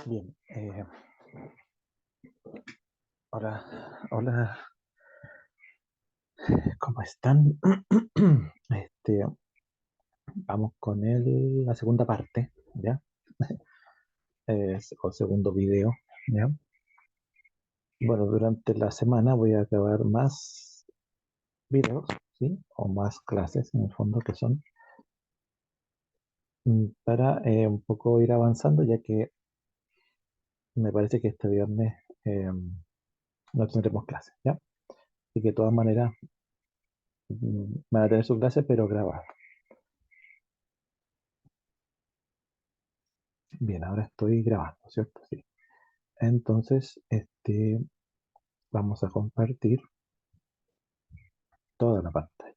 Bien, hola, hola, ¿cómo están? Este, vamos con la segunda parte, ¿ya? O segundo video, ¿ya? Bueno, durante la semana voy a grabar más videos, ¿sí? O más clases, en el fondo, que son para un poco ir avanzando, ya que me parece que este viernes no tendremos clases, ¿ya? Y que de todas maneras van a tener su clase, pero grabada. Bien, ahora estoy grabando, ¿cierto? Sí. Entonces, vamos a compartir toda la pantalla.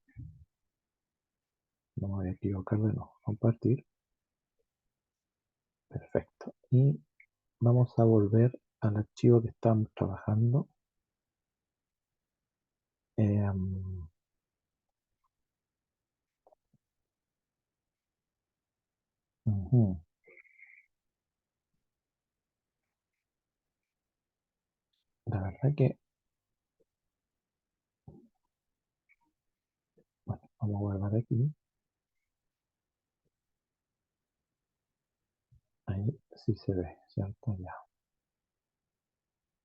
No me voy a equivocar de nuevo. Compartir. Perfecto. Y vamos a volver al archivo que estamos trabajando. Em, ujú. La verdad que, bueno, vamos a guardar aquí. Ahí sí se ve, ¿cierto? Ya.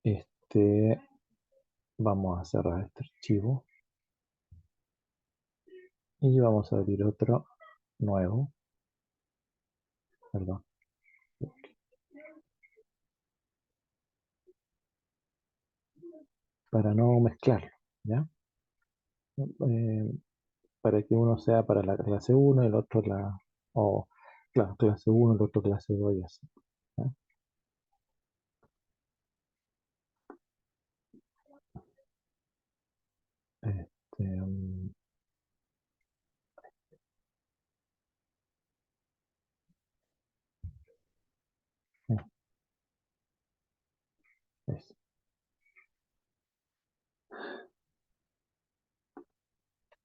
Este, vamos a cerrar este archivo y vamos a abrir otro nuevo, perdón, para no mezclarlo, ¿ya? Eh, para que uno sea para la clase uno y el otro o claro, clase uno el otro clase 2 y así. ¿Ya? Este, ya, eso.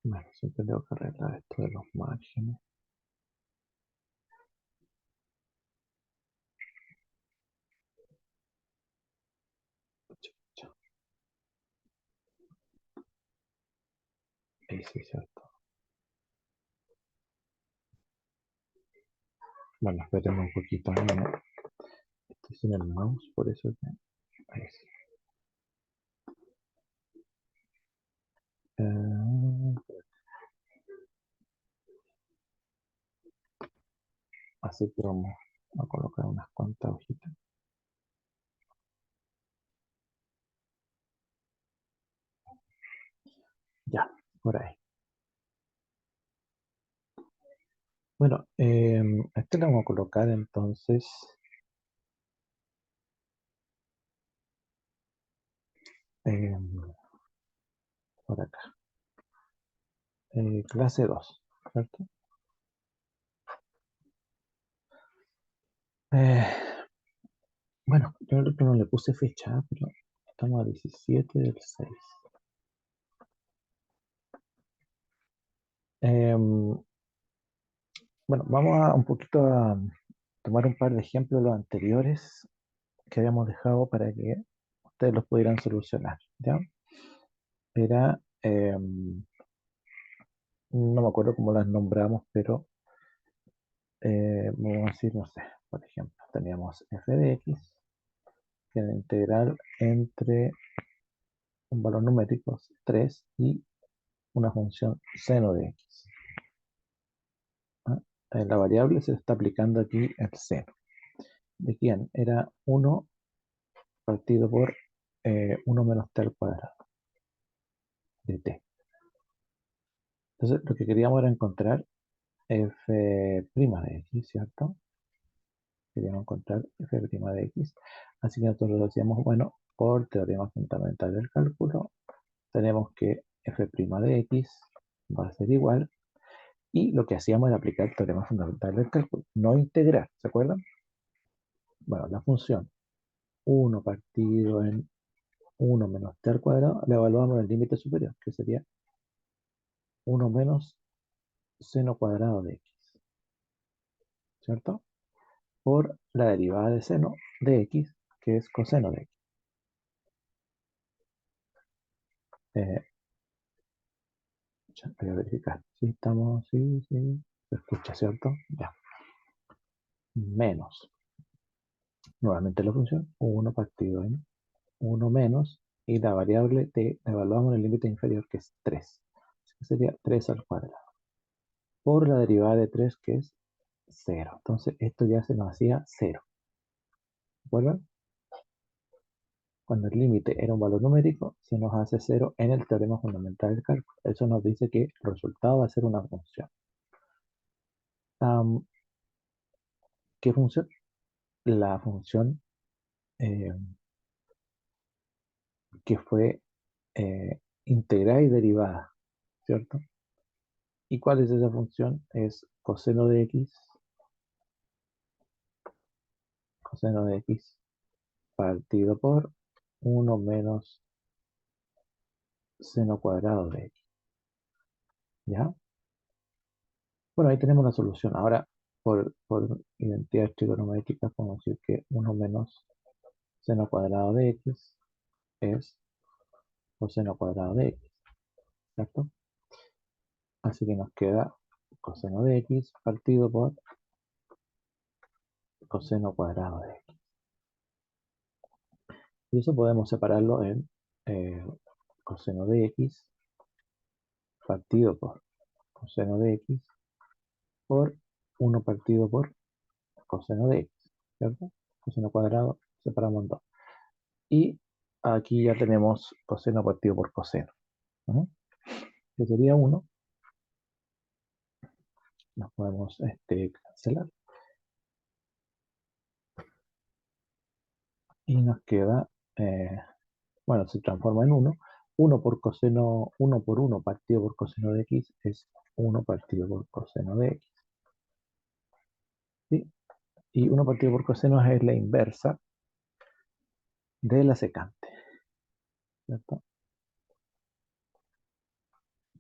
Bueno, siempre tengo que arreglar esto de los márgenes. Cha, ahí sí, cierto. Bueno, esperemos un poquito. No, estoy sin el mouse, por eso que. Ahí sí. Así que vamos a colocar unas cuantas hojitas. Ya, por ahí. Bueno, este le vamos a colocar entonces em, por acá. Clase 2, ¿cierto? Eh, bueno, yo creo que no le puse fecha, pero estamos a 17 del 6. Bueno, vamos a un poquito a tomar un par de ejemplos de los anteriores que habíamos dejado para que ustedes los pudieran solucionar, ¿ya? Era, no me acuerdo cómo las nombramos, pero vamos a decir, no sé, por ejemplo, teníamos f de x, que era integral entre un valor numérico 3 y una función seno de x. ¿Ah? La variable se está aplicando aquí el seno. ¿De quién? Era 1 partido por 1 menos t al cuadrado de t. Entonces, lo que queríamos era encontrar f' de x, ¿cierto? Queríamos encontrar f' de x. Así que nosotros decíamos, bueno, por teorema fundamental del cálculo, tenemos que f' de x va a ser igual. Y lo que hacíamos era aplicar el teorema fundamental del cálculo, no integrar, ¿se acuerdan? Bueno, la función 1 partido en 1 menos t al cuadrado, la evaluamos en el límite superior, que sería 1 menos seno cuadrado de x, ¿cierto? por la derivada de seno de x, que es coseno de x. Eh, ya voy a verificar. Sí, estamos, sí, sí. Se escucha, ¿cierto? Ya. Menos. Nuevamente la función 1 partido en 1 menos. Y la variable la evaluamos en el límite inferior, que es 3. Así que sería 3 al cuadrado. Por la derivada de 3, que es 0. Entonces esto ya se nos hacía 0. ¿De acuerdo? Cuando el límite era un valor numérico, se nos hace 0 en el teorema fundamental del cálculo. Eso nos dice que el resultado va a ser una función. ¿Qué función? La función eh, que fue integrada y derivada, ¿cierto? ¿Y cuál es esa función? Es coseno de x partido por 1 menos seno cuadrado de x. ¿Ya? Bueno, ahí tenemos la solución. Ahora, por identidades trigonométricas, podemos decir que 1 menos seno cuadrado de x es coseno cuadrado de x, ¿cierto? Así que nos queda coseno de x partido por coseno cuadrado de x. Y eso podemos separarlo en eh, coseno de x partido por coseno de x por 1 partido por coseno de x, ¿cierto? Coseno cuadrado, separamos en 2. Y aquí ya tenemos coseno partido por coseno, ¿no? Que sería 1. Nos podemos cancelar. Y nos queda, bueno, se transforma en 1. 1 por coseno, 1 por 1 partido por coseno de x es 1 partido por coseno de x. ¿Sí? Y 1 partido por coseno es la inversa de la secante, ¿cierto?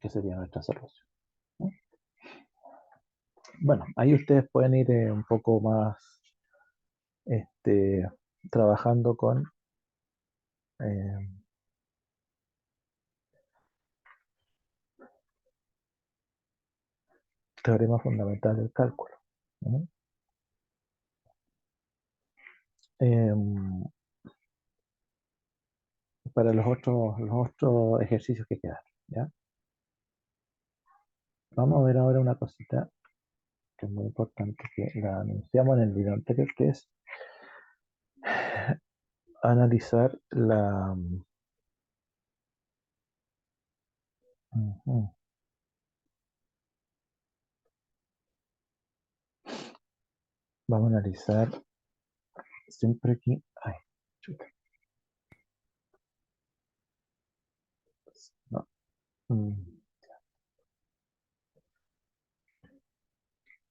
Que sería nuestra solución, ¿no? Bueno, ahí ustedes pueden ir un poco más este, trabajando con eh, teorema fundamental del cálculo, ¿no? Em, para los otros ejercicios que quedan, ¿ya? Vamos a ver ahora una cosita que es muy importante, que la anunciamos en el video anterior, que es analizar ujú, vamos a analizar siempre aquí, ay, chuta, no, mm,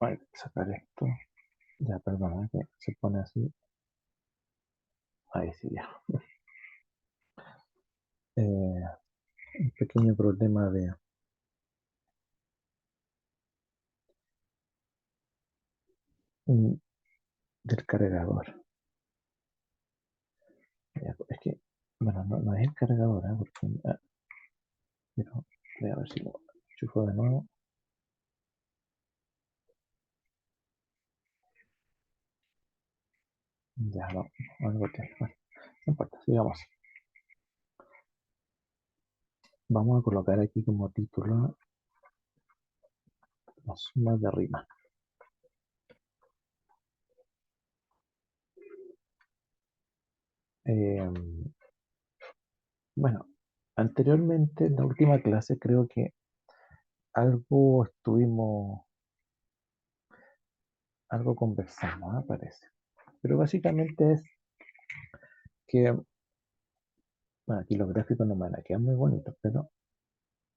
hay que sacar esto, ya, perdona, que se pone así, ahí sí, ya. Un pequeño problema mm, del cargador. Ya, es que, bueno, no es el cargador, ¿eh? Porque, pero voy a ver si lo enchufo de nuevo. Ya no, algo que, bueno, no importa, sigamos. Vamos a colocar aquí como título la suma de rima. Eh, bueno, anteriormente en la última clase creo que algo conversamos, ¿ah? Parece. Pero básicamente es que, bueno, aquí los gráficos no me van a quedar muy bonitos, pero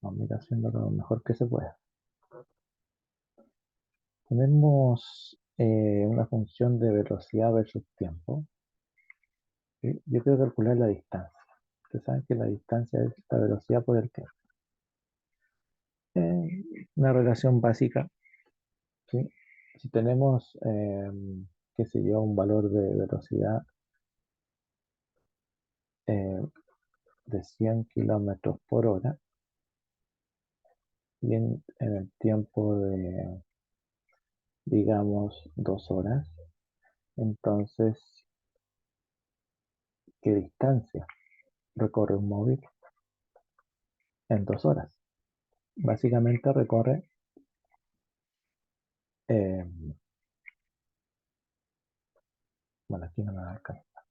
vamos a ir haciendo lo mejor que se pueda. Tenemos una función de velocidad versus tiempo. ¿Sí? Yo quiero calcular la distancia. Ustedes saben que la distancia es la velocidad por el tiempo. Una relación básica, ¿sí? Si tenemos qué sé yo, un valor de velocidad eh, de 100 kilómetros por hora y en el tiempo de, digamos, 2 horas, entonces, ¿qué distancia recorre un móvil en 2 horas? Básicamente recorre, eh, bueno, aquí no me va a alcanzar.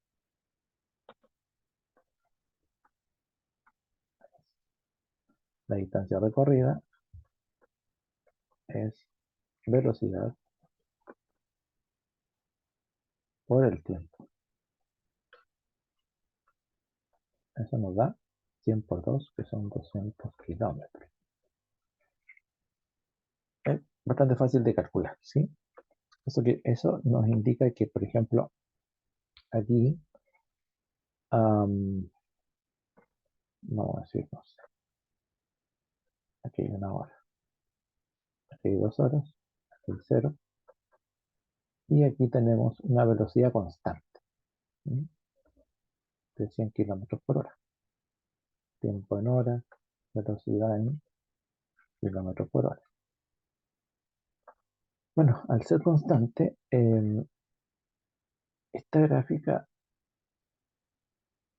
La distancia recorrida es velocidad por el tiempo. Eso nos da 100 por 2, que son 200 kilómetros. Es bastante fácil de calcular, ¿sí? Eso nos indica que, por ejemplo, aquí, vamos a decir, no sé, aquí hay 1 hora, aquí hay 2 horas, aquí hay 0, y aquí tenemos una velocidad constante, ¿sí? De 100 kilómetros por hora. Tiempo en horas, velocidad en kilómetros por hora. Bueno, al ser constante, esta gráfica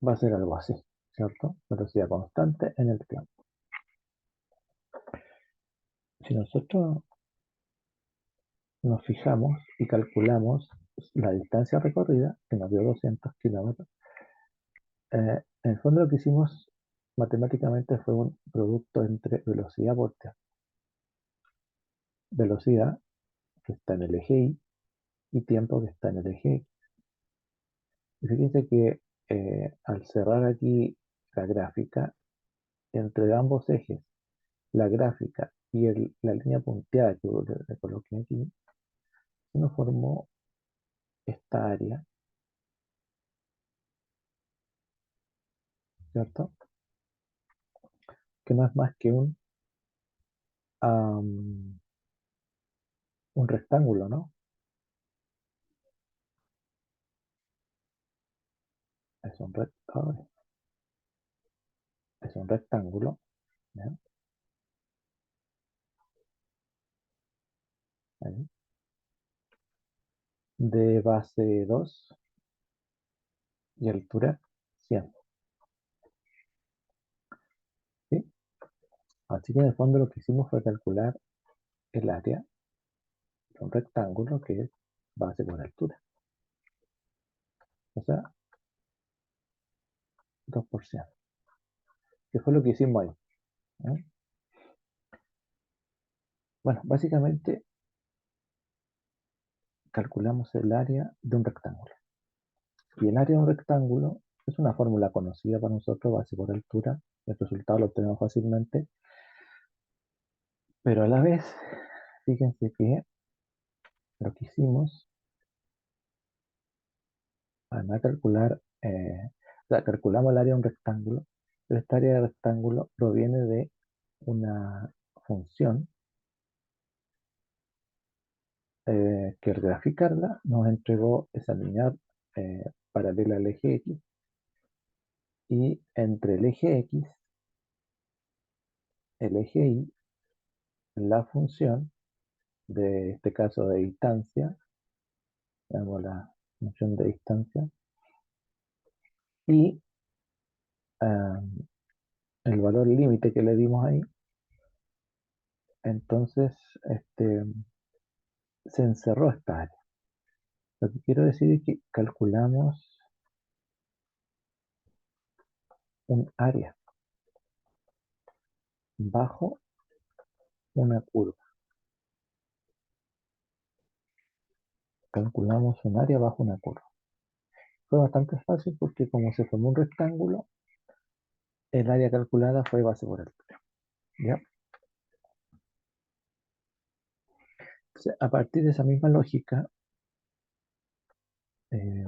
va a ser algo así, ¿cierto? Velocidad constante en el tiempo. Si nosotros nos fijamos y calculamos la distancia recorrida, que nos dio 200 kilómetros, en el fondo lo que hicimos matemáticamente fue un producto entre velocidad por tiempo. Velocidad, que está en el eje Y, y tiempo, que está en el eje X. Y fíjense que al cerrar aquí la gráfica, entre ambos ejes, la gráfica y la línea punteada que le coloqué aquí, se nos formó esta área, ¿cierto? Que no es más que am, un rectángulo, ¿no? Es un, es un rectángulo, ¿ya? Ahí, de base 2 y altura 100, ¿sí? Así que en el fondo lo que hicimos fue calcular el área de un rectángulo que es base por altura, o sea, 2%, que fue lo que hicimos ahí, ¿eh? Bueno, básicamente calculamos el área de un rectángulo. Y el área de un rectángulo es una fórmula conocida para nosotros, base por altura. El resultado lo obtenemos fácilmente, pero a la vez, fíjense que lo que hicimos, además de calcular, o sea, calculamos el área de un rectángulo, pero esta área de rectángulo proviene de una función que al graficarla nos entregó esa línea paralela al eje X, y entre el eje X, el eje Y, la función de este caso de distancia, veamos la función de distancia, y um, el valor límite que le dimos ahí, entonces este, se encerró esta área. Lo que quiero decir es que calculamos un área bajo una curva. Calculamos un área bajo una curva. Fue bastante fácil porque como se formó un rectángulo, el área calculada fue base por altura, ¿ya? Entonces, a partir de esa misma lógica, eh,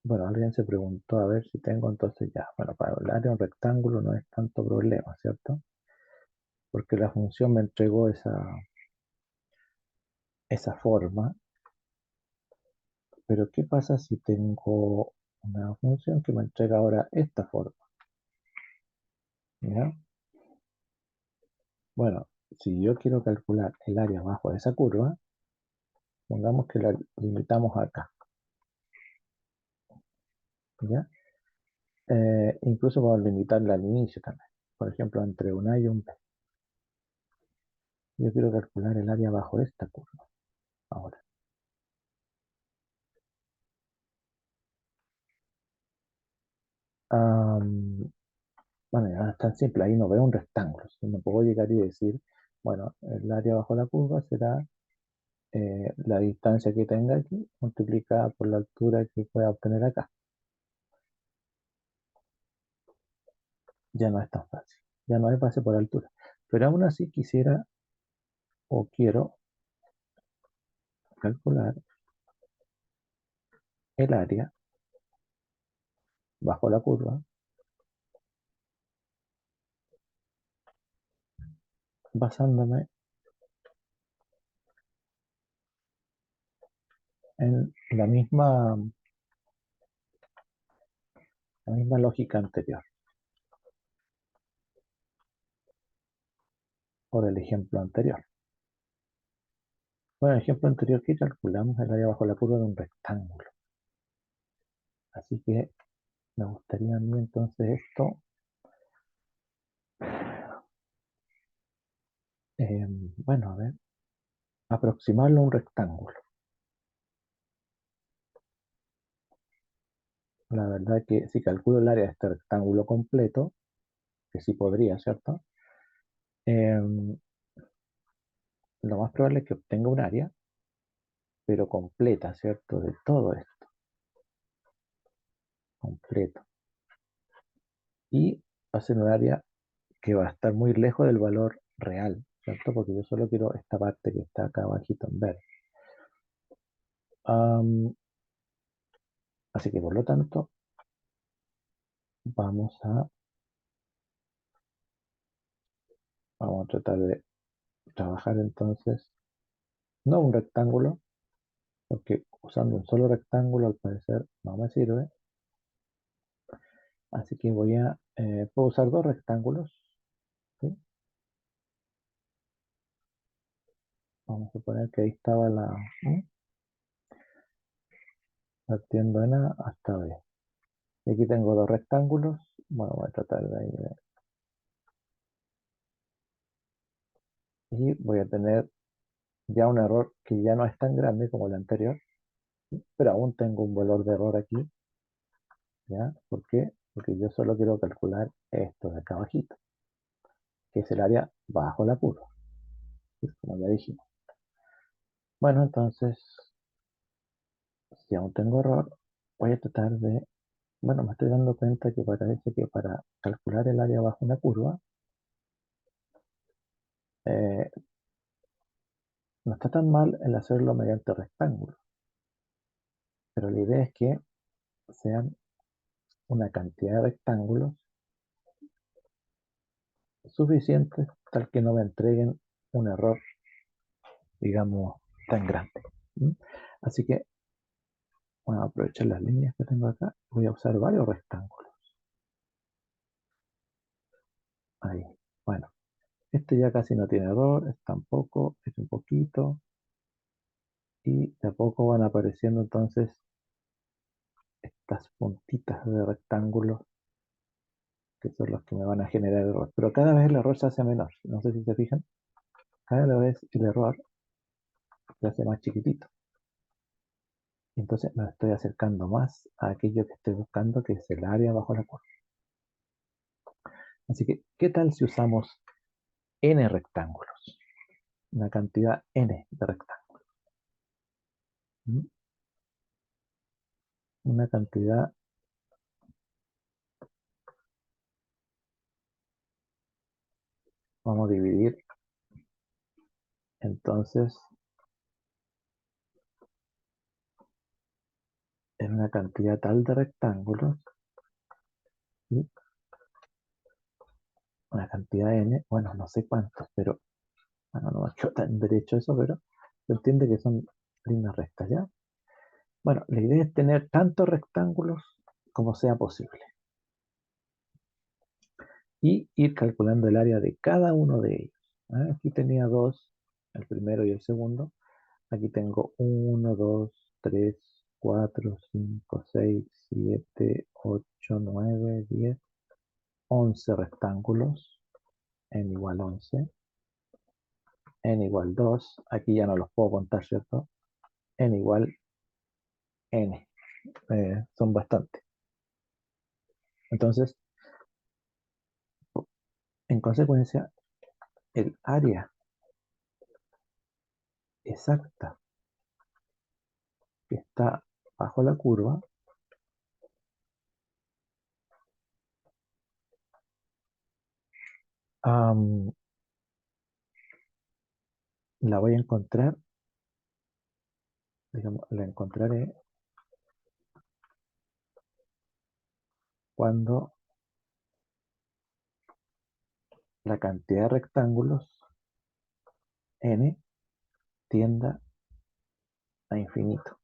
bueno, alguien se preguntó a ver si tengo, entonces ya, bueno, para el área de un rectángulo no es tanto problema, ¿cierto? Porque la función me entregó esa forma, Pero ¿qué pasa si tengo una función que me entrega ahora esta forma? ¿Ya? Bueno, si yo quiero calcular el área bajo esa curva, pongamos que la limitamos acá. ¿Ya? Incluso podemos limitarla al inicio también. Por ejemplo, entre un A y un B. Yo quiero calcular el área bajo esta curva. Ahora. Am, bueno, ya es tan simple. Ahí no veo un rectángulo. Si no puedo llegar y decir, bueno, el área bajo la curva será la distancia que tenga aquí multiplicada por la altura que pueda obtener acá. Ya no es tan fácil. Ya no hay base por altura. Pero aún así quisiera o quiero calcular el área bajo la curva basándome en la misma lógica anterior o del ejemplo anterior. Bueno, en el ejemplo anterior que calculamos el área bajo la curva de un rectángulo. Así que me gustaría a mí entonces esto, bueno, a ver, aproximarlo a un rectángulo. La verdad que si calculo el área de este rectángulo completo, que sí podría, ¿cierto? Em, lo más probable es que obtenga un área, pero completa, ¿cierto? De todo esto, completo. Y va a ser un área que va a estar muy lejos del valor real, ¿cierto? Porque yo solo quiero esta parte que está acá abajito en verde. Así que por lo tanto, vamos a, vamos a tratar de trabajar entonces, no un rectángulo, porque usando un solo rectángulo al parecer no me sirve. Así que puedo usar dos rectángulos, ¿sí? Vamos a suponer que ahí estaba partiendo en A hasta B. Y aquí tengo dos rectángulos. Bueno, voy a tratar de ahí. Y voy a tener ya un error que ya no es tan grande como el anterior, pero aún tengo un valor de error aquí, ¿ya? ¿Por qué? Porque yo solo quiero calcular esto de acá abajito, que es el área bajo la curva, ¿sí? Como ya dijimos. Bueno, entonces, si aún tengo error, voy a tratar de, bueno, me estoy dando cuenta que parece que para calcular el área bajo una curva, eh, no está tan mal el hacerlo mediante rectángulos, pero la idea es que sean una cantidad de rectángulos suficientes tal que no me entreguen un error, digamos, tan grande. ¿Mm? Así que voy a aprovechar las líneas que tengo acá. Voy a usar varios rectángulos. Ahí. Bueno, este ya casi no tiene error, este tampoco, este un poquito. Y de a poco van apareciendo entonces estas puntitas de rectángulos que son los que me van a generar error. Pero cada vez el error se hace menor. No sé si se fijan. Cada vez el error se hace más chiquitito. Entonces me estoy acercando más a aquello que estoy buscando, que es el área bajo la curva. Así que, ¿qué tal si usamos n rectángulos? Una cantidad n de rectángulos. ¿Mm? Una cantidad, vamos a dividir entonces en una cantidad tal de rectángulos y una cantidad n, bueno, no sé cuántos, pero bueno, no me quedó tan derecho eso, pero se entiende que son líneas rectas, ¿ya? Bueno, la idea es tener tantos rectángulos como sea posible y ir calculando el área de cada uno de ellos. Aquí tenía dos, el primero y el segundo. Aquí tengo uno, 2, 3, 4, 5, 6, 7, 8, 9, 10, 11 rectángulos, n igual 11, n igual 2, aquí ya no los puedo contar, ¿cierto? N igual n, son bastantes. Entonces, en consecuencia, el área exacta que está bajo la curva am, la voy a encontrar, digamos, la encontraré cuando la cantidad de rectángulos n tienda a infinito.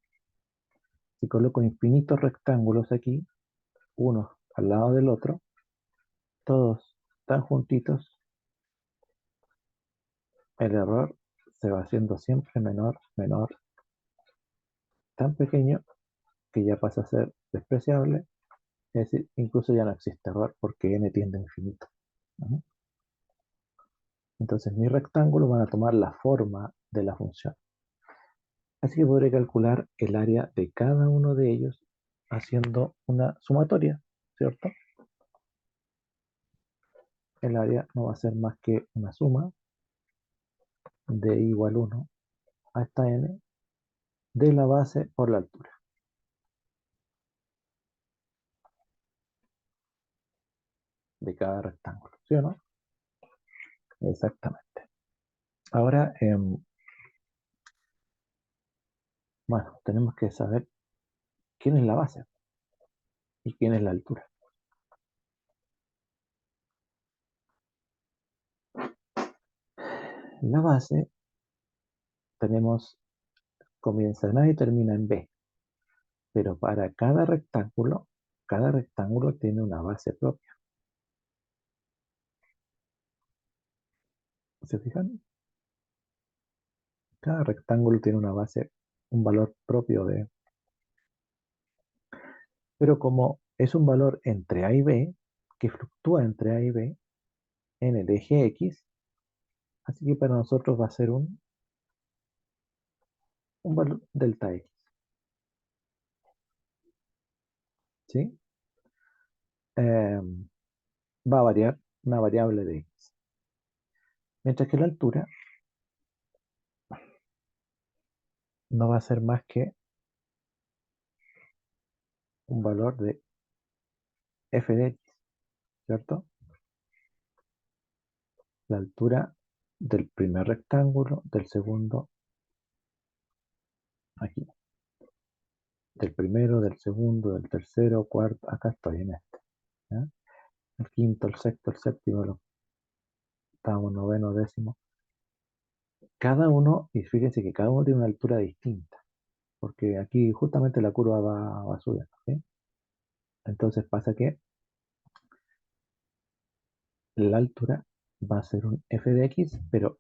Si coloco infinitos rectángulos aquí, uno al lado del otro, todos tan juntitos, el error se va haciendo siempre menor, menor, tan pequeño que ya pasa a ser despreciable, es decir, incluso ya no existe error porque n tiende a infinito. ¿No? Entonces mis rectángulos van a tomar la forma de la función. Así que podré calcular el área de cada uno de ellos haciendo una sumatoria, ¿cierto? El área no va a ser más que una suma de igual 1 hasta n de la base por la altura de cada rectángulo, ¿sí o no? Exactamente. Ahora, bueno, tenemos que saber quién es la base y quién es la altura. La base tenemos, comienza en A y termina en B, pero para cada rectángulo tiene una base propia. ¿Se fijan? Cada rectángulo tiene una base, un valor propio de... Pero como es un valor entre A y B, que fluctúa entre A y B en el eje X, así que para nosotros va a ser un valor delta X, ¿sí? Eh, va a variar una variable de X. Mientras que la altura no va a ser más que un valor de f de X, ¿cierto? La altura del primer rectángulo, del segundo, aquí. Del primero, del segundo, del tercero, cuarto, acá estoy en este. ¿Ya? El quinto, el sexto, el séptimo, el octavo, noveno, décimo. Cada uno, y fíjense que cada uno tiene una altura distinta, porque aquí justamente la curva va subiendo, ¿sí? Entonces pasa que la altura va a ser un f de x, pero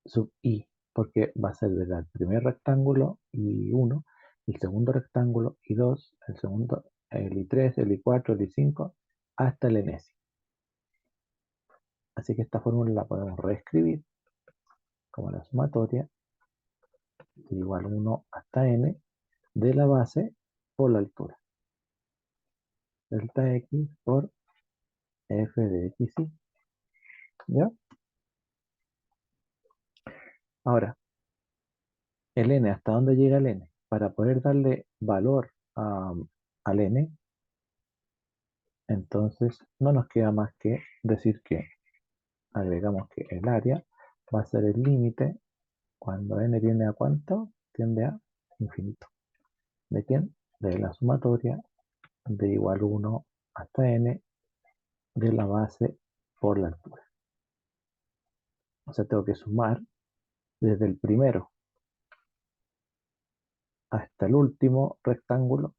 sub i, porque va a ser desde el primer rectángulo y 1, el segundo rectángulo y 2, el segundo, el i3, el i4, el i5, hasta el enésimo. Así que esta fórmula la podemos reescribir como la sumatoria de igual 1 hasta n de la base por la altura. Delta x por f de x, ¿ya? Ahora, el n, ¿hasta dónde llega el n? Para poder darle valor al n, entonces no nos queda más que decir que agregamos que el área va a ser el límite cuando n tiende a ¿cuánto? Tiende a infinito. ¿De quién? De la sumatoria de igual 1 hasta n de la base por la altura. O sea, tengo que sumar desde el primero hasta el último rectángulo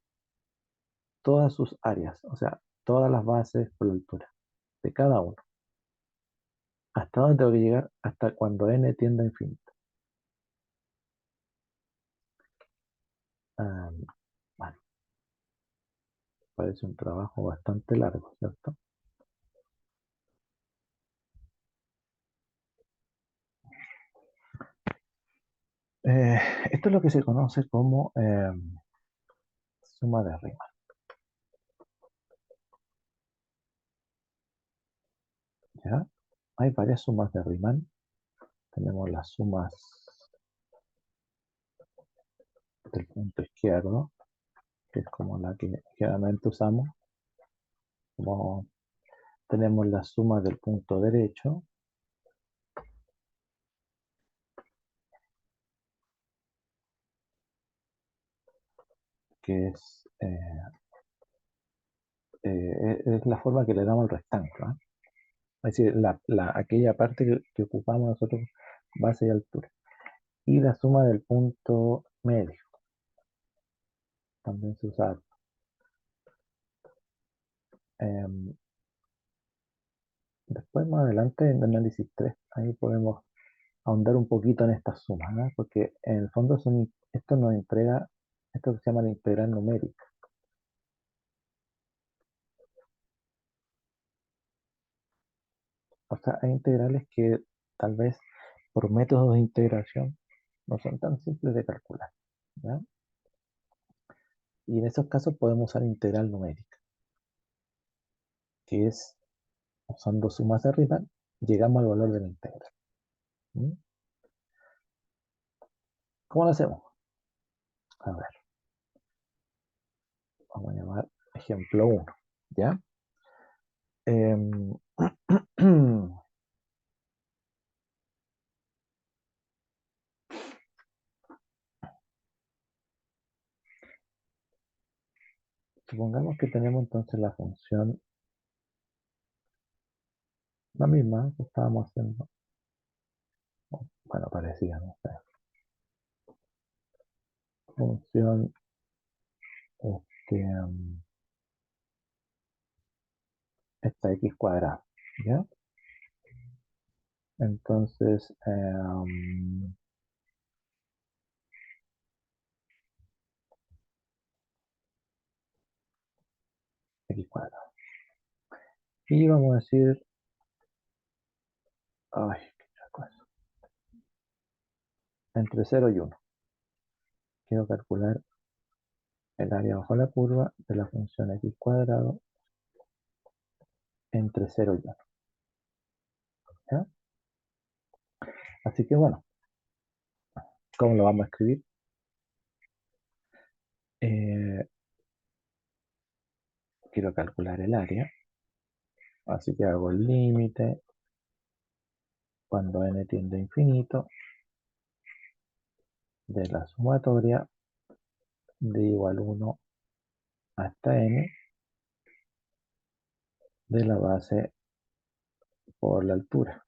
todas sus áreas, o sea, todas las bases por la altura de cada uno. ¿Hasta dónde tengo que llegar? Hasta cuando n tiende a infinito. Ah, bueno, parece un trabajo bastante largo, ¿cierto? Eh, Esto es lo que se conoce como suma de Riemann, ¿ya? Hay varias sumas de Riemann. Tenemos las sumas del punto izquierdo, que es como la que generalmente usamos. Como tenemos las sumas del punto derecho, que es la forma que le damos al rectángulo, ¿ah? Es decir, aquella parte que ocupamos nosotros, base y altura. Y la suma del punto medio, también se usa. Em, Después, más adelante, en el análisis 3 ahí podemos ahondar un poquito en estas sumas, ¿no? Porque en el fondo esto nos entrega, esto que se llama la integral numérica. O sea, hay integrales que tal vez por métodos de integración no son tan simples de calcular, ¿ya? Y en esos casos podemos usar integral numérica, que es usando sumas de Riemann, llegamos al valor de la integral. ¿Mm? ¿Cómo lo hacemos? A ver, vamos a llamar ejemplo 1, ¿ya? Em, Supongamos que tenemos entonces la función, la misma que estábamos haciendo, bueno, parecía, no sé, función este, esta x cuadrada, ¿ya? Entonces, x cuadrada. Y vamos a decir, ay, qué cosa, entre 0 y 1. Quiero calcular el área bajo la curva de la función x cuadrado entre 0 y 1, ¿ya? Así que bueno, ¿cómo lo vamos a escribir? Eh, Quiero calcular el área, así que hago el límite cuando n tiende a infinito de la sumatoria de igual 1 hasta n de la base por la altura,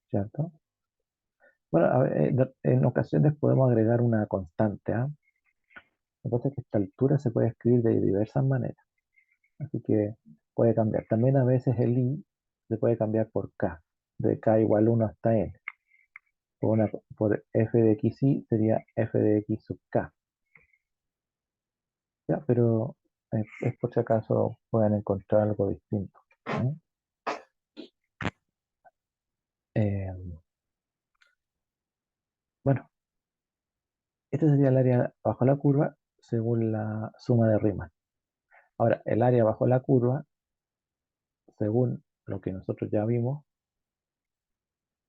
¿cierto? Bueno, a ver, en ocasiones podemos agregar una constante, ¿ah? Lo que pasa es que esta altura se puede escribir de diversas maneras, así que puede cambiar. También a veces el i se puede cambiar por k, de k igual 1 hasta n. Por f de xi sería f de x sub k, ¿ya? Pero es por si acaso puedan encontrar algo distinto, ¿no? Eh, bueno, este sería el área bajo la curva según la suma de Riemann. Ahora, el área bajo la curva, según lo que nosotros ya vimos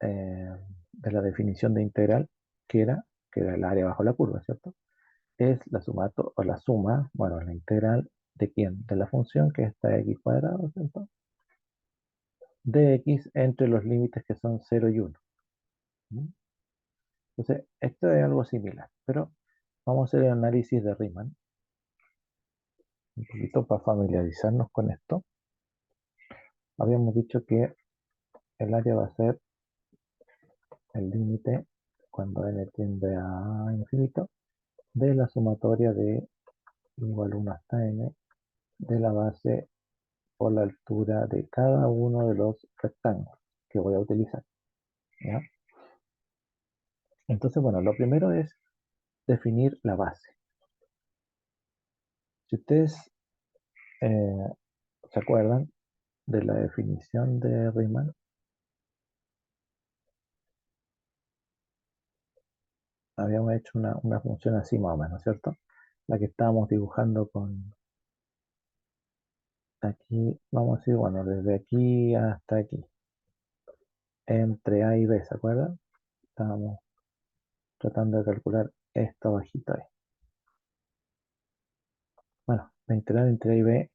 eh, de la definición de integral, que era el área bajo la curva, ¿cierto? Es la suma, o la suma, bueno, la integral de quién? De la función que está x cuadrado, ¿cierto? De x entre los límites que son 0 y 1. ¿Mm? Entonces, esto es algo similar, pero vamos a hacer el análisis de Riemann, un poquito para familiarizarnos con esto. Habíamos dicho que el área va a ser el límite cuando n tiende a infinito de la sumatoria de igual 1 hasta n de la base por la altura de cada uno de los rectángulos que voy a utilizar. ¿Ya? Entonces, bueno, lo primero es definir la base. Si ustedes eh, se acuerdan de la definición de Riemann, habíamos hecho una función así más o menos, ¿cierto? La que estábamos dibujando con aquí, vamos a decir, bueno, desde aquí hasta aquí, entre A y B, ¿se acuerdan? Estábamos tratando de calcular esto bajito ahí. Bueno, la integral entre A y B,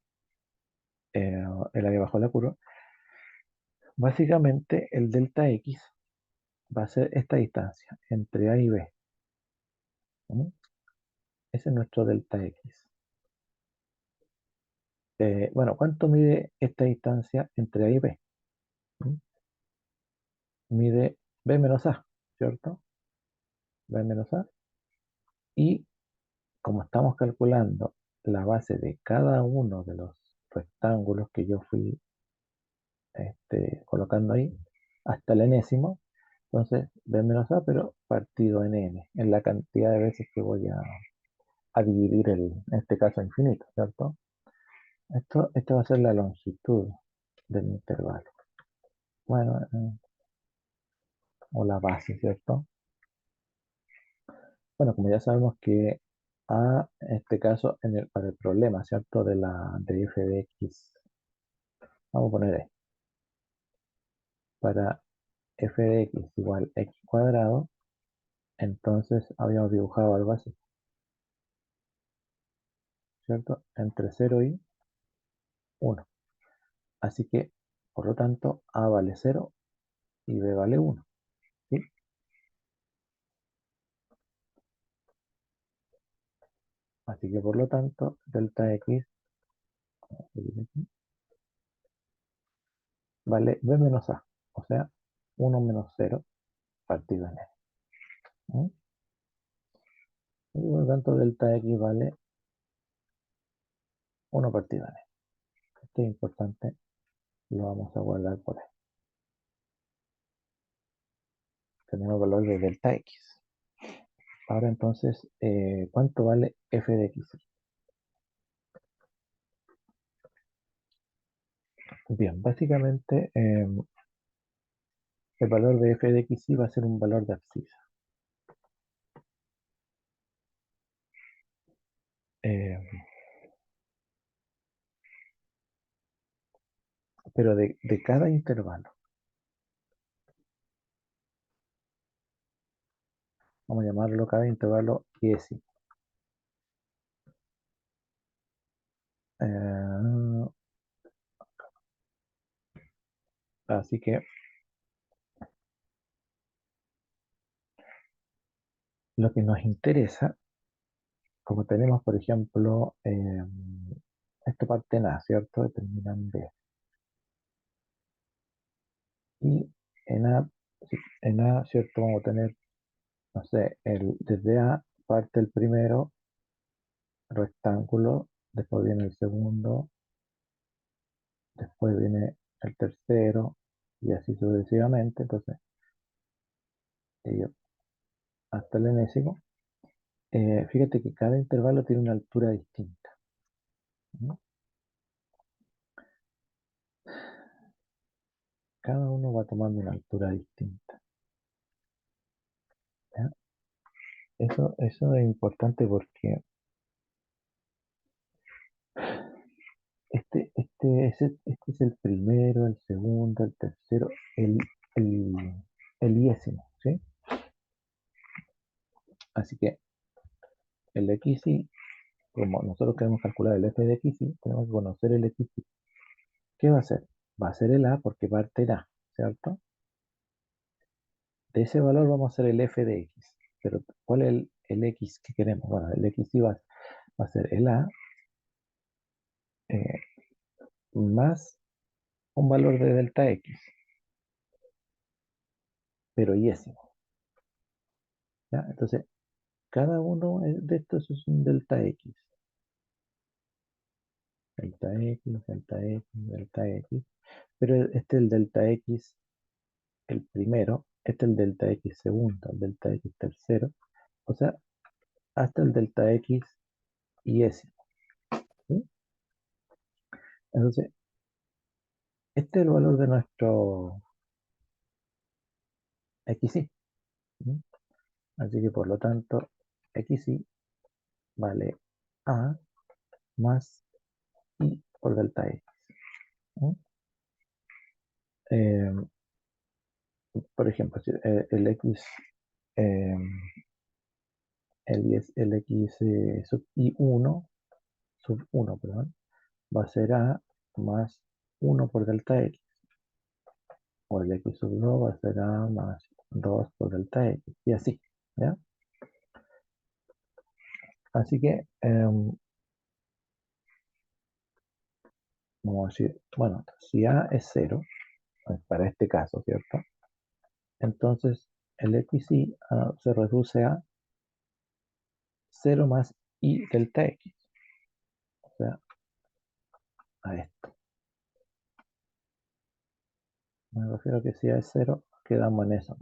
el área bajo la curva, básicamente el delta X va a ser esta distancia entre A y B. ¿Mm? Ese es nuestro delta X. Bueno, ¿cuánto mide esta distancia entre A y B? ¿Mm? Mide B menos A, ¿cierto? B menos A. Y como estamos calculando la base de cada uno de los rectángulos que yo fui colocando ahí, hasta el enésimo, entonces B menos A, pero partido en N, en la cantidad de veces que voy a dividir en este caso infinito, ¿cierto? Esto va a ser la longitud del intervalo. Bueno, o la base, ¿cierto? Bueno, como ya sabemos que A, en este caso, para el problema, ¿cierto? De f de x, vamos a poner E. Para f de x igual x cuadrado, entonces habíamos dibujado algo así, ¿cierto? Entre 0 y 1. Así que, por lo tanto, A vale 0 y B vale 1. ¿Sí? Así que, por lo tanto, delta x vale B menos A, o sea, 1 menos 0 partido en N. ¿Mm? Y por lo tanto, delta x vale 1 partido en N. Esto es importante, lo vamos a guardar por ahí. Tenemos el valor de delta x. Ahora entonces, ¿cuánto vale f de x? Bien, básicamente el valor de f de x va a ser un valor de abscisa. Eh, pero de cada intervalo. Vamos a llamarlo cada intervalo y así que lo que nos interesa, como tenemos, por ejemplo, esto parte en A, ¿cierto? Termina en B. Y en A, sí, en A, ¿cierto? Vamos a tener, no sé, desde A parte el primero rectángulo, después viene el segundo, después viene el tercero, y así sucesivamente. Entonces, ello hasta el enésimo. Fíjate que cada intervalo tiene una altura distinta. ¿No? Cada uno va tomando una altura distinta. ¿Ya? Eso es importante porque este es el primero, el segundo, el tercero, el, el, el iésimo, ¿sí? Así que el XY, como nosotros queremos calcular el f de XY, tenemos que conocer el XY. ¿Qué va a ser? Va a ser el A porque parte en A, ¿cierto? De ese valor vamos a hacer el f de X. Pero ¿cuál es el X que queremos? Bueno, el XY va a ser el A eh, más un valor de delta X, pero yésimo. ¿Ya? Entonces, Cada uno de estos es un delta X. Delta X, delta X, delta X. Pero este es el delta X, el primero. Este es el delta X segundo, el delta X tercero. O sea, hasta el delta X y S. ¿Sí? Entonces, este es el valor de nuestro XY. ¿Sí? Así que por lo tanto, XY vale A más I por delta X. ¿Sí? Eh, por ejemplo, si, el X, eh, el X sub I1, sub 1, perdón, va a ser A más 1 por delta X. O el X sub 2 va a ser A más 2 por delta X. Y así. ¿Ya? Así que, vamos a decir, bueno, si A es 0, para este caso, ¿cierto? Entonces, el XY se reduce a 0 más I delta X. O sea, a esto. Me refiero a que si A es 0, quedamos en eso.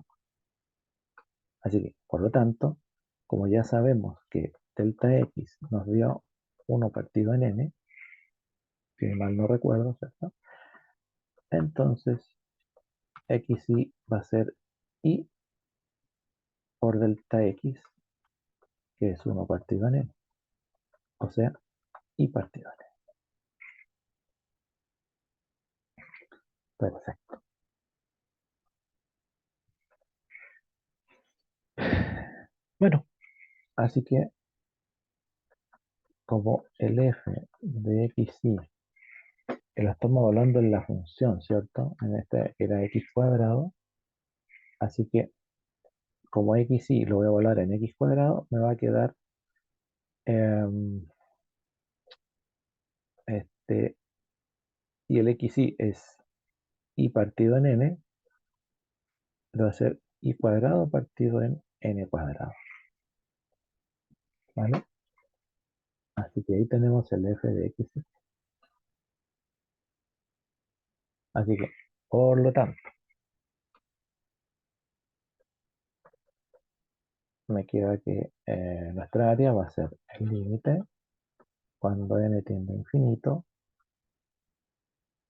Así que, por lo tanto, como ya sabemos que delta X nos dio 1 partido en N, si mal no recuerdo, ¿cierto? Entonces, XY va a ser I por delta X, que es 1 partido en N. O sea, I partido en N. Perfecto. Bueno, así que como el f de XY, que lo estamos evaluando en la función, ¿cierto? En esta era x cuadrado, así que como XY lo voy a evaluar en x cuadrado, me va a quedar este, y el XY es y partido en n, lo va a ser y cuadrado partido en n cuadrado, ¿vale? Así que ahí tenemos el f de x. Así que, por lo tanto, me queda que nuestra área va a ser el límite cuando n tiende a infinito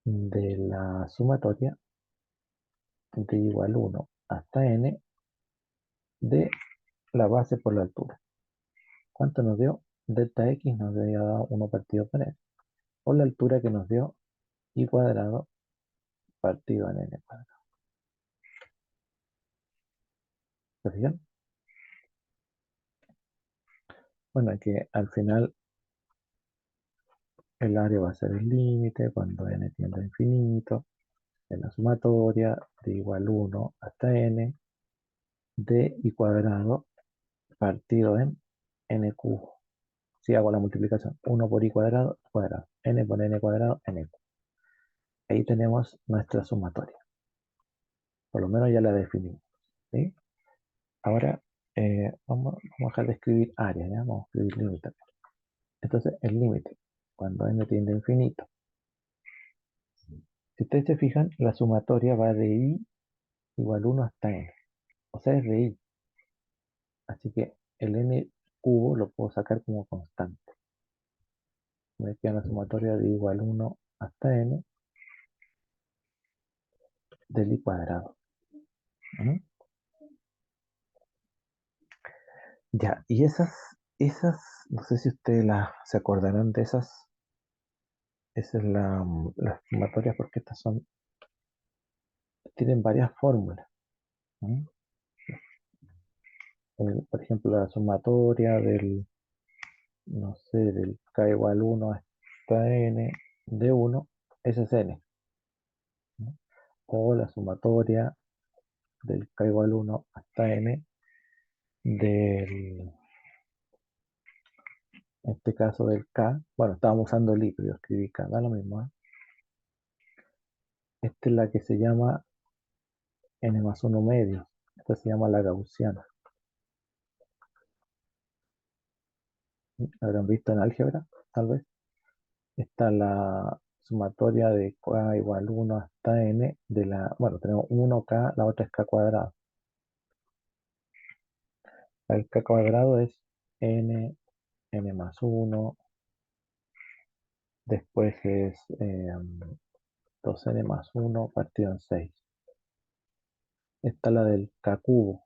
de la sumatoria de igual 1 hasta n de la base por la altura. ¿Cuánto nos dio? Delta x nos había dado 1 partido por n, por la altura que nos dio y cuadrado partido en n cuadrado. ¿Se fijan? Bueno, que al final el área va a ser el límite cuando n tiende a infinito de la sumatoria de igual 1 hasta n de y cuadrado partido en n cubo. Si hago la multiplicación, 1 por i cuadrado, cuadrado, n por n cuadrado, n cubo. Ahí tenemos nuestra sumatoria. Por lo menos ya la definimos. ¿Sí? Ahora vamos a dejar de escribir área, ¿ya? Vamos a escribir límite. Entonces, el límite, cuando n tiende a infinito. Si ustedes se fijan, la sumatoria va de i igual 1 hasta n. O sea, es de i. Así que el n cubo lo puedo sacar como constante. Me queda la sumatoria de igual 1 hasta n del i cuadrado. ¿Mm? Ya, y esas, no sé si ustedes se acordarán de esas. Esa es las sumatorias porque estas tienen varias fórmulas. ¿Mm? Por ejemplo, la sumatoria no sé, del k igual 1 hasta n de 1, ese es n. ¿No? O la sumatoria del k igual 1 hasta n del, en este caso del k, bueno, estábamos usando el i, pero yo escribí k, da lo mismo. ¿Eh? Esta es la que se llama n más 1 medio. Esta se llama la gaussiana. Habrán visto en álgebra, tal vez. Está la sumatoria de k igual 1 hasta n de la, bueno, tenemos 1k, la otra es k cuadrado. El k cuadrado es n más 1, después es 2n más 1 partido en 6. Está la del k cubo,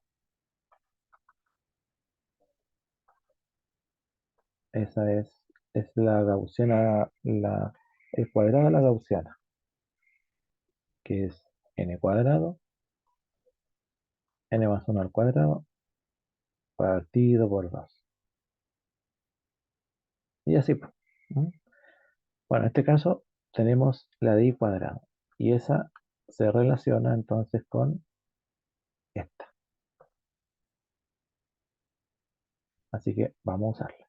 esa es la gaussiana, el cuadrado de la gaussiana, que es n cuadrado, n más 1 al cuadrado, partido por 2. Y así, pues. ¿Mm? Bueno, en este caso tenemos la de i cuadrado, y esa se relaciona entonces con esta. Así que vamos a usarla.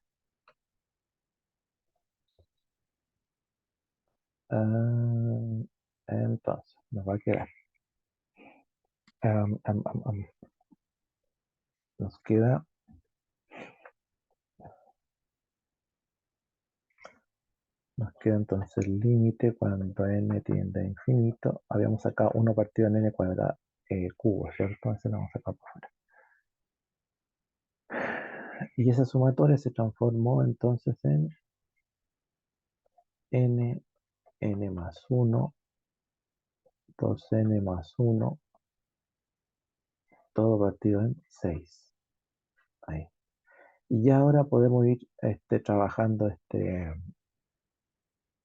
Entonces, nos va a quedar. am, am, am, am, nos queda, nos queda entonces el límite cuando n tiende a infinito. Habíamos sacado 1 partido en n cuadrado cubo, ¿cierto? Entonces lo vamos a sacar por fuera. Y esa sumatoria se transformó entonces en n más 1, 2n más 1, todo partido en 6. Ahí. Y ya ahora podemos ir trabajando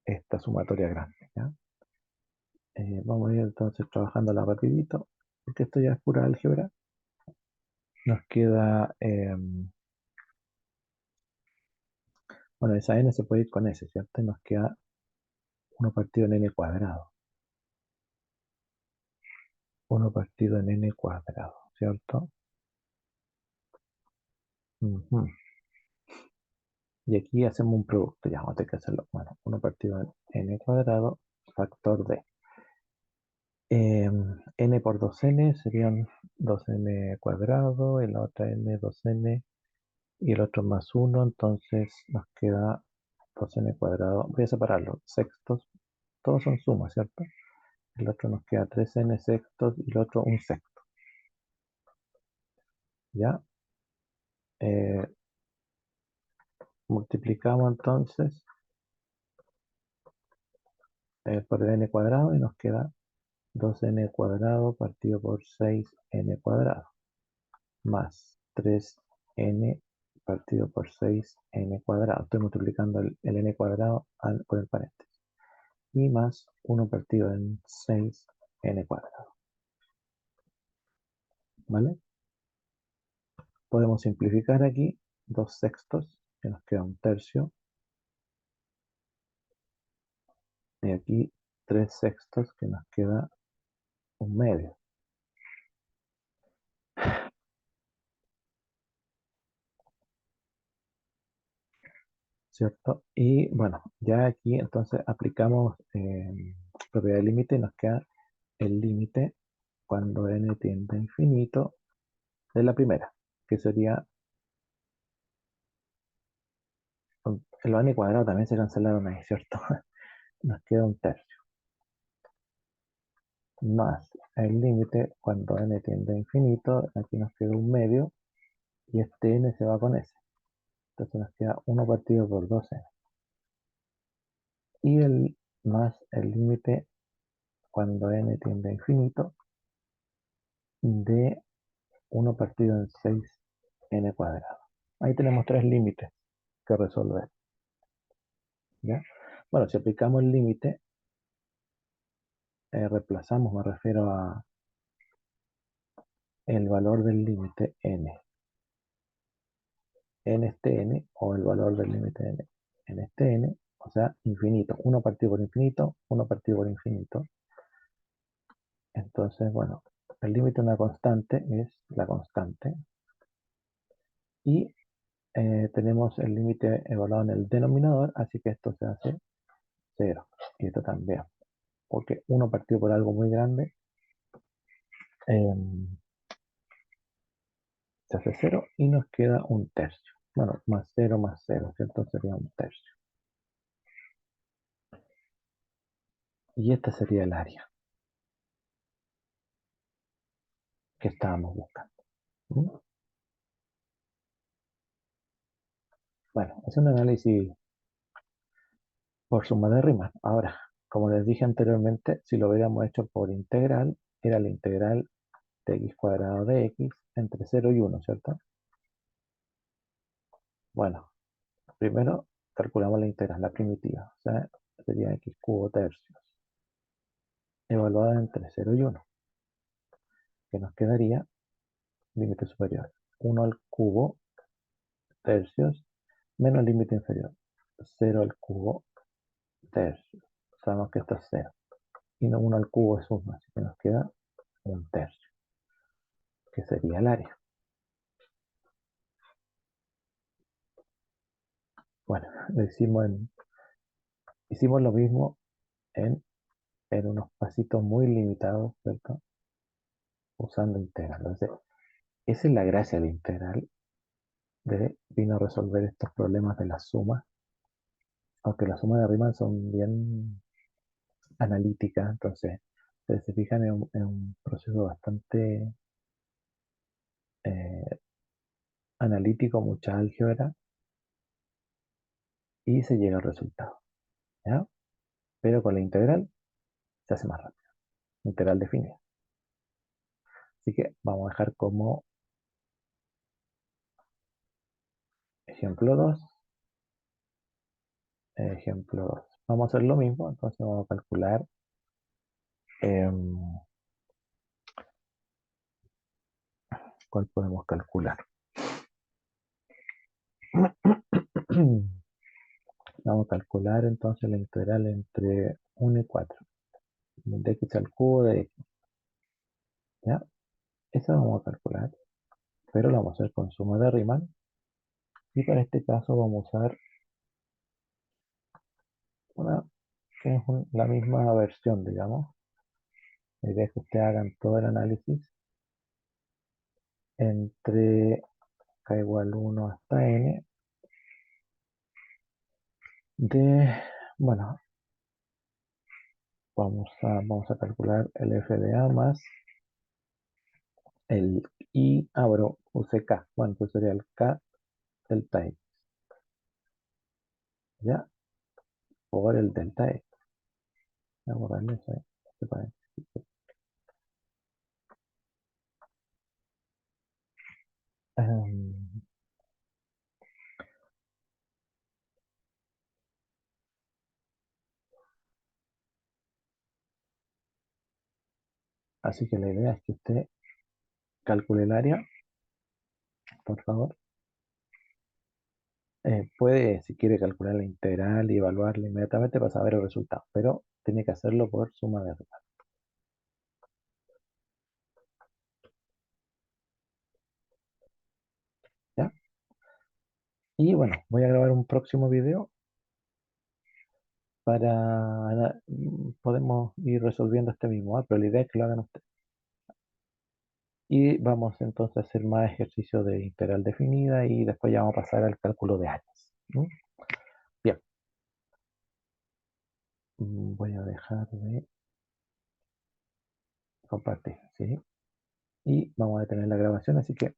esta sumatoria grande, ¿ya? Vamos a ir entonces trabajándola rapidito, porque esto ya es pura álgebra. Nos queda, bueno, esa n se puede ir con s, ¿cierto? Y nos queda 1 partido en n cuadrado. 1 partido en n cuadrado, ¿cierto? Ujú. Y aquí hacemos un producto, ya vamos a tener que hacerlo. Bueno, 1 partido en n cuadrado, factor de n por 2n serían 2n cuadrado, y la otra n 2n, y el otro más 1, entonces nos queda 2n cuadrado. Voy a separarlo, sextos, todos son sumas, ¿cierto? El otro nos queda 3n sextos y el otro un sexto. ¿Ya? Eh, multiplicamos entonces por el n cuadrado y nos queda 2n cuadrado partido por 6n cuadrado, más 3n partido por 6n cuadrado. Estoy multiplicando el n cuadrado con el paréntesis. Y más 1 partido en 6n cuadrado. ¿Vale? Podemos simplificar aquí 2 sextos, que nos queda un tercio. Y aquí 3 sextos, que nos queda un medio. ¿Cierto? Y bueno, ya aquí entonces aplicamos propiedad de límite y nos queda el límite cuando n tiende a infinito de la primera, que sería, los n cuadrados también se cancelaron ahí, ¿cierto? Nos queda un tercio, más el límite cuando n tiende a infinito, aquí nos queda un medio, y este n se va con s. Entonces nos queda 1 partido por 2n. Y el más el límite cuando n tiende a infinito de 1 partido en 6n cuadrado. Ahí tenemos 3 límites que resolver, ¿ya? Bueno, si aplicamos el límite, reemplazamos, me refiero a el valor del límite n en este n, o el valor del límite n en este n, o sea, infinito. 1 partido por infinito, 1 partido por infinito. Entonces, bueno, el límite de una constante es la constante. Y tenemos el límite evaluado en el denominador, así que esto se hace 0. Y esto también. Porque 1 partido por algo muy grande se hace 0 y nos queda un tercio. bueno, más 0, ¿cierto? Sería un tercio. Y este sería el área que estábamos buscando. ¿Mm? Bueno, es un análisis por suma de rimas. Ahora, como les dije anteriormente, si lo hubiéramos hecho por integral, era la integral de x cuadrado de x entre 0 y 1, ¿cierto? Bueno, primero calculamos la integral, la primitiva, o sea, sería x cubo tercios, evaluada entre 0 y 1, que nos quedaría límite superior, 1 al cubo tercios menos límite inferior, 0 al cubo tercios. Sabemos que esto es 0. Y no 1 al cubo es 1, así que nos queda un tercio, que sería el área. Bueno, hicimos lo mismo en unos pasitos muy limitados, ¿cierto? Usando integral. Entonces, esa es la gracia de integral, de vino a resolver estos problemas de las sumas, aunque las sumas de Riemann son bien analíticas, entonces, si se fijan, en un proceso bastante eh, analítico, mucha álgebra, y se llega al resultado, ¿ya? Pero con la integral se hace más rápido, integral definida. Así que vamos a dejar como ejemplo 2, ejemplo 2. Vamos a hacer lo mismo, entonces vamos a calcular ¿cuál podemos calcular? Vamos a calcular entonces la integral entre 1 y 4, de x al cubo de x, ¿ya? Eso vamos a calcular, pero lo vamos a hacer con suma de Riemann, y para este caso vamos a usar una que es la misma versión, digamos. La idea es que ustedes hagan todo el análisis entre k igual 1 hasta n de, bueno, vamos a calcular el f de a más el i, abro, use k, bueno, pues sería el k delta x, ¿ya? Por el delta x. Vamos a darle ese paréntesis. Em, Así que la idea es que usted calcule el área, por favor. Puede, si quiere, calcular la integral y evaluarla inmediatamente para saber el resultado, pero tiene que hacerlo por suma de Riemann, ¿ya? Y bueno, voy a grabar un próximo video para podemos ir resolviendo este mismo, ¿ah? Pero la idea es que lo hagan ustedes. Y vamos entonces a hacer más ejercicios de integral definida y después ya vamos a pasar al cálculo de áreas. Bien, voy a dejar de compartir, ¿sí? Y vamos a detener la grabación, así que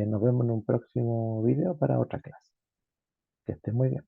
nos vemos en un próximo video para otra clase. Que estén muy bien.